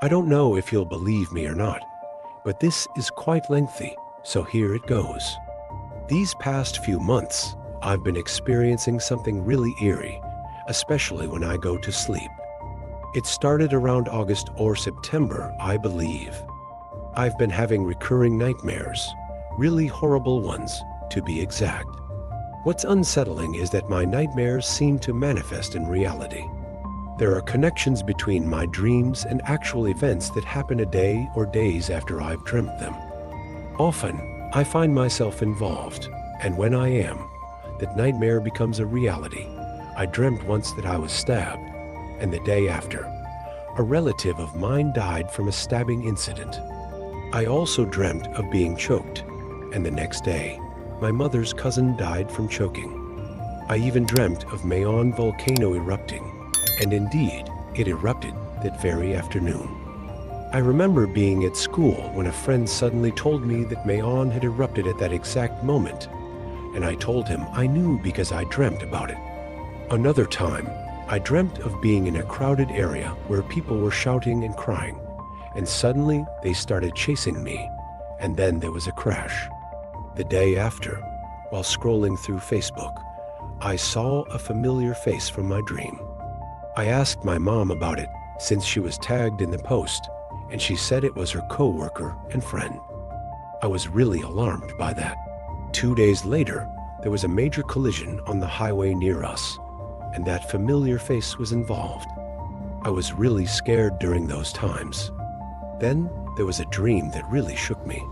I don't know if you'll believe me or not, but this is quite lengthy, so here it goes. These past few months, I've been experiencing something really eerie, especially when I go to sleep. It started around August or September, I believe. I've been having recurring nightmares, really horrible ones, to be exact. What's unsettling is that my nightmares seem to manifest in reality. There are connections between my dreams and actual events that happen a day or days after I've dreamt them. Often, I find myself involved, and when I am, that nightmare becomes a reality. I dreamt once that I was stabbed, and the day after, a relative of mine died from a stabbing incident. I also dreamt of being choked, and the next day, my mother's cousin died from choking. I even dreamt of Mayon volcano erupting, and indeed, it erupted that very afternoon. I remember being at school when a friend suddenly told me that Mayon had erupted at that exact moment, and I told him I knew because I dreamt about it. Another time, I dreamt of being in a crowded area where people were shouting and crying, and suddenly they started chasing me, and then there was a crash. The day after, while scrolling through Facebook, I saw a familiar face from my dream. I asked my mom about it since she was tagged in the post, and she said it was her co-worker and friend. I was really alarmed by that. 2 days later, there was a major collision on the highway near us, and that familiar face was involved. I was really scared during those times. Then there was a dream that really shook me.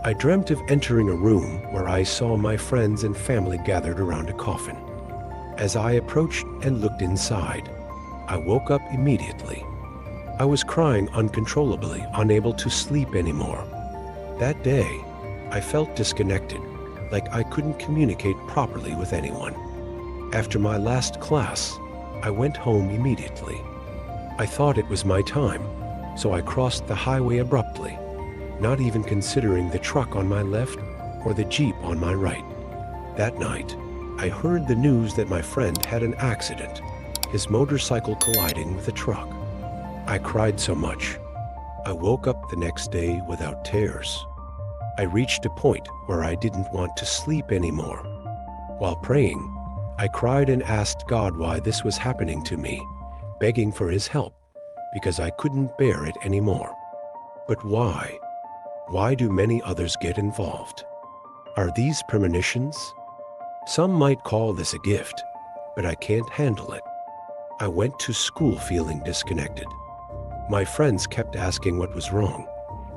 I dreamt of entering a room where I saw my friends and family gathered around a coffin. As I approached and looked inside, I woke up immediately. I was crying uncontrollably, unable to sleep anymore. That day, I felt disconnected, like I couldn't communicate properly with anyone. After my last class, I went home immediately. I thought it was my time, so I crossed the highway abruptly, not even considering the truck on my left or the Jeep on my right. That night, I heard the news that my friend had an accident, his motorcycle colliding with a truck. I cried so much. I woke up the next day without tears. I reached a point where I didn't want to sleep anymore. While praying, I cried and asked God why this was happening to me, begging for his help, because I couldn't bear it anymore. But why? Why do many others get involved? Are these premonitions? Some might call this a gift, but I can't handle it. I went to school feeling disconnected. My friends kept asking what was wrong,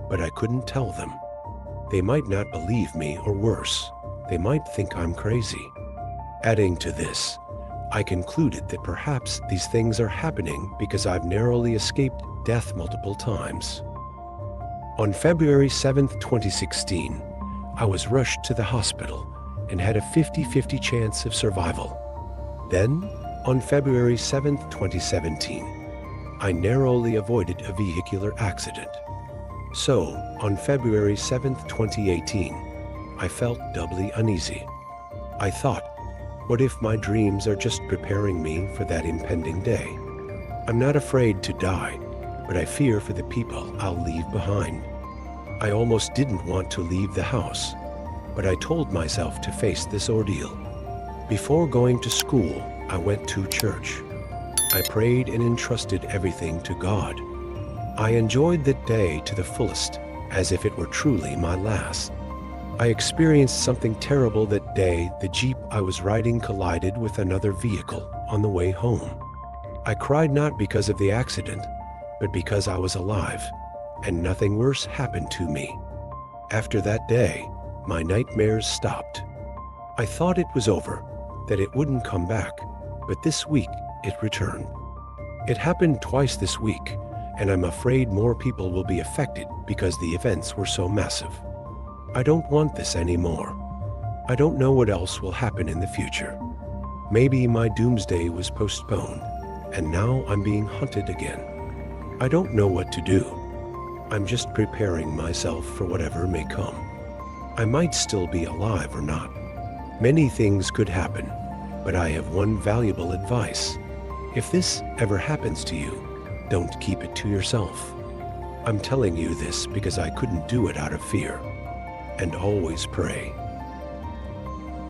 but I couldn't tell them. They might not believe me, or worse, they might think I'm crazy. Adding to this, I concluded that perhaps these things are happening because I've narrowly escaped death multiple times. On February 7th, 2016, I was rushed to the hospital and had a 50-50 chance of survival. Then, on February 7th, 2017, I narrowly avoided a vehicular accident. So, on February 7th, 2018, I felt doubly uneasy. I thought, what if my dreams are just preparing me for that impending day? I'm not afraid to die, but I fear for the people I'll leave behind. I almost didn't want to leave the house, but I told myself to face this ordeal. Before going to school, I went to church. I prayed and entrusted everything to God. I enjoyed that day to the fullest, as if it were truly my last. I experienced something terrible that day. The Jeep I was riding collided with another vehicle on the way home. I cried not because of the accident, but because I was alive, and nothing worse happened to me. After that day, my nightmares stopped. I thought it was over, that it wouldn't come back, but this week it returned. It happened twice this week, and I'm afraid more people will be affected because the events were so massive. I don't want this anymore. I don't know what else will happen in the future. Maybe my doomsday was postponed, and now I'm being hunted again. I don't know what to do. I'm just preparing myself for whatever may come. I might still be alive or not. Many things could happen, but I have one valuable advice. If this ever happens to you, don't keep it to yourself. I'm telling you this because I couldn't do it out of fear. And always pray.